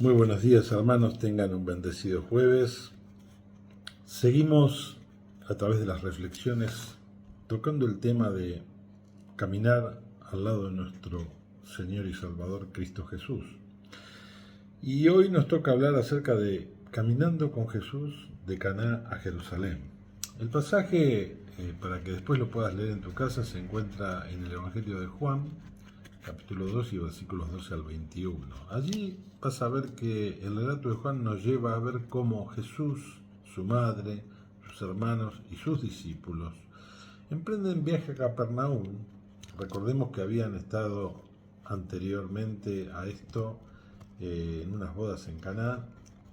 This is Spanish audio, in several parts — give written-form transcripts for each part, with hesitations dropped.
Muy buenos días, hermanos, tengan un bendecido jueves. Seguimos a través de las reflexiones tocando el tema de caminar al lado de nuestro Señor y Salvador Cristo Jesús. Y hoy nos toca hablar acerca de caminando con Jesús de Caná a Jerusalén. El pasaje, para que después lo puedas leer en tu casa, se encuentra en el Evangelio de Juan, capítulo 2 y versículos 12 al 21. Allí vas a ver que el relato de Juan nos lleva a ver cómo Jesús, su madre, sus hermanos y sus discípulos emprenden viaje a Capernaum. Recordemos que habían estado anteriormente a esto en unas bodas en Caná,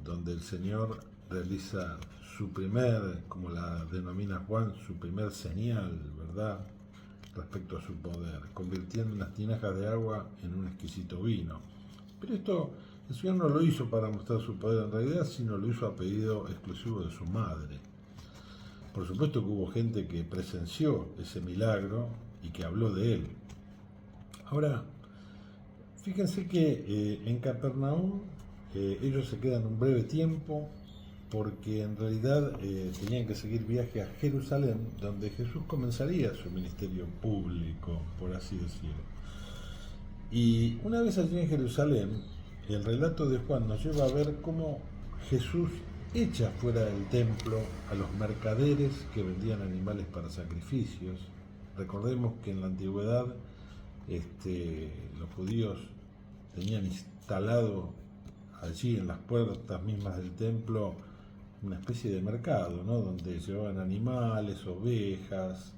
donde el Señor realiza su primer, como la denomina Juan, su primer señal, ¿verdad?, respecto a su poder, convirtiendo unas tinajas de agua en un exquisito vino. Pero esto el Señor no lo hizo para mostrar su poder en realidad, sino lo hizo a pedido exclusivo de su madre. Por supuesto que hubo gente que presenció ese milagro y que habló de él. Ahora, fíjense que en Capernaum ellos se quedan un breve tiempo porque en realidad tenían que seguir viaje a Jerusalén, donde Jesús comenzaría su ministerio público, por así decirlo. Y una vez allí en Jerusalén, el relato de Juan nos lleva a ver cómo Jesús echa fuera del templo a los mercaderes que vendían animales para sacrificios. Recordemos que en la antigüedad los judíos tenían instalado allí en las puertas mismas del templo una especie de mercado, ¿no?, donde llevaban animales, ovejas,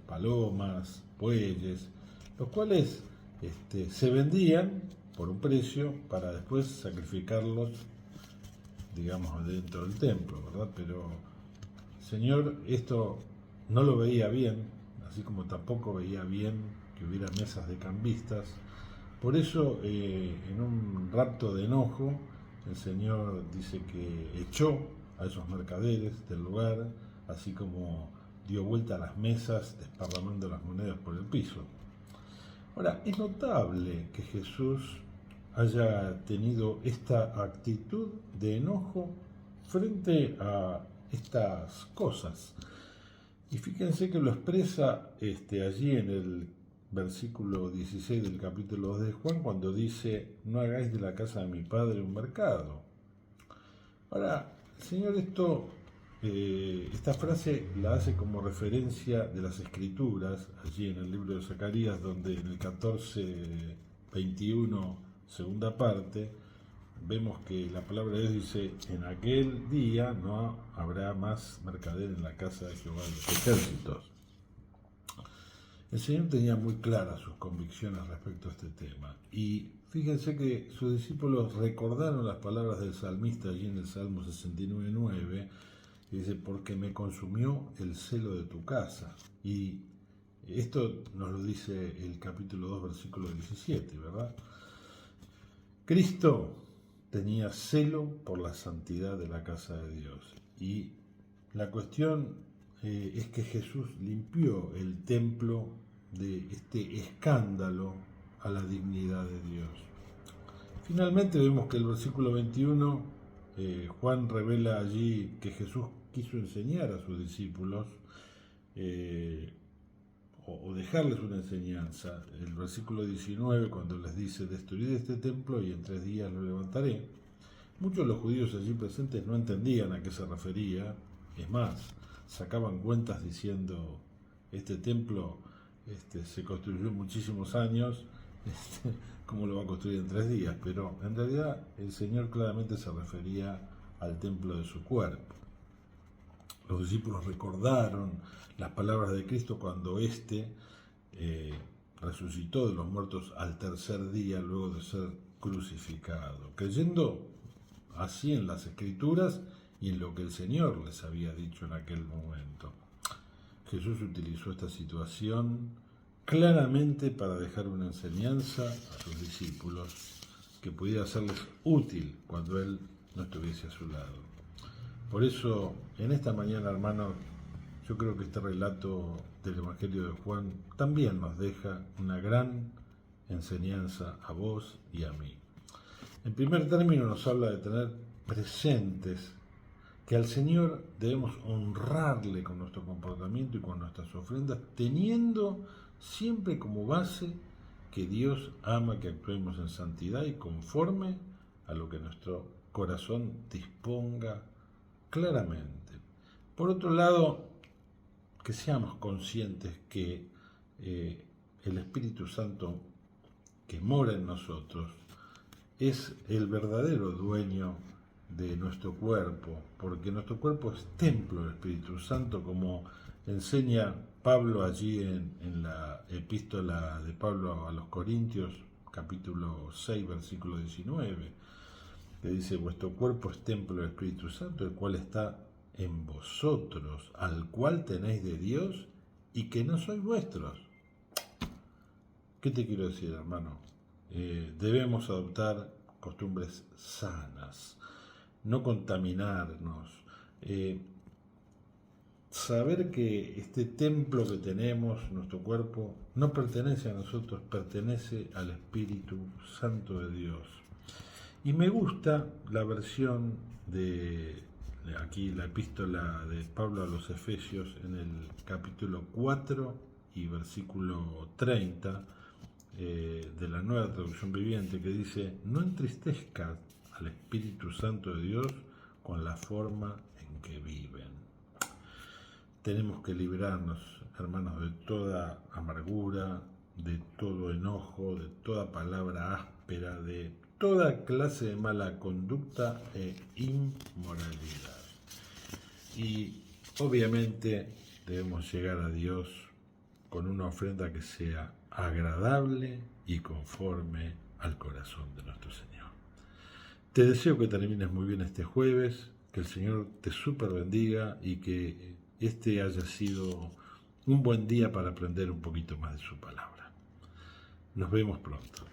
palomas, bueyes, los cuales se vendían por un precio para después sacrificarlos, digamos, dentro del templo, ¿verdad? Pero el Señor esto no lo veía bien, así como tampoco veía bien que hubiera mesas de cambistas. Por eso, en un rapto de enojo, el Señor dice que echó a esos mercaderes del lugar, así como dio vuelta a las mesas, desparramando las monedas por el piso. Ahora, es notable que Jesús haya tenido esta actitud de enojo frente a estas cosas. Y fíjense que lo expresa allí en el versículo 16 del capítulo 2 de Juan, cuando dice: no hagáis de la casa de mi padre un mercado. Ahora, el Señor esta frase la hace como referencia de las Escrituras, allí en el libro de Zacarías, donde en el 14:21, segunda parte, vemos que la palabra de Dios dice: en aquel día no habrá más mercader en la casa de Jehová de los ejércitos. El Señor tenía muy claras sus convicciones respecto a este tema. Y fíjense que sus discípulos recordaron las palabras del salmista allí en el Salmo 69:9, que dice: porque me consumió el celo de tu casa. Y esto nos lo dice el capítulo 2, versículo 17, ¿verdad? Cristo tenía celo por la santidad de la casa de Dios. Y la cuestión es que Jesús limpió el templo de este escándalo a la dignidad de Dios. Finalmente vemos que el versículo 21, Juan revela allí que Jesús quiso enseñar a sus discípulos o dejarles una enseñanza. El versículo 19, cuando les dice: destruid este templo y en 3 días lo levantaré. Muchos de los judíos allí presentes no entendían a qué se refería. Es más, sacaban cuentas diciendo: este templo se construyó en muchísimos años, ¿cómo lo va a construir en 3 días? Pero en realidad el Señor claramente se refería al templo de su cuerpo. Los discípulos recordaron las palabras de Cristo cuando resucitó de los muertos al 3er día luego de ser crucificado, creyendo así en las Escrituras y en lo que el Señor les había dicho en aquel momento. Jesús utilizó esta situación claramente para dejar una enseñanza a sus discípulos que pudiera serles útil cuando Él no estuviese a su lado. Por eso, en esta mañana, hermanos, yo creo que este relato del Evangelio de Juan también nos deja una gran enseñanza a vos y a mí. En primer término nos habla de tener presentes que al Señor debemos honrarle con nuestro comportamiento y con nuestras ofrendas, teniendo siempre como base que Dios ama que actuemos en santidad y conforme a lo que nuestro corazón disponga claramente. Por otro lado, que seamos conscientes que el Espíritu Santo que mora en nosotros es el verdadero dueño de nuestro cuerpo, porque nuestro cuerpo es templo del Espíritu Santo, como enseña Pablo allí en la epístola de Pablo a los Corintios, capítulo 6, versículo 19, que dice: vuestro cuerpo es templo del Espíritu Santo, el cual está en vosotros, al cual tenéis de Dios, y que no sois vuestros. ¿Qué te quiero decir, hermano? Debemos adoptar costumbres sanas, no contaminarnos, saber que este templo que tenemos, nuestro cuerpo, no pertenece a nosotros, pertenece al Espíritu Santo de Dios. Y me gusta la versión de aquí, la epístola de Pablo a los Efesios, en el capítulo 4 y versículo 30, de la Nueva Traducción Viviente, que dice: no entristezcas al Espíritu Santo de Dios con la forma en que viven. Tenemos que librarnos, hermanos, de toda amargura, de todo enojo, de toda palabra áspera, de toda clase de mala conducta e inmoralidad. Y obviamente debemos llegar a Dios con una ofrenda que sea agradable y conforme al corazón de nuestro Señor. Te deseo que termines muy bien este jueves, que el Señor te súper bendiga y que este haya sido un buen día para aprender un poquito más de su palabra. Nos vemos pronto.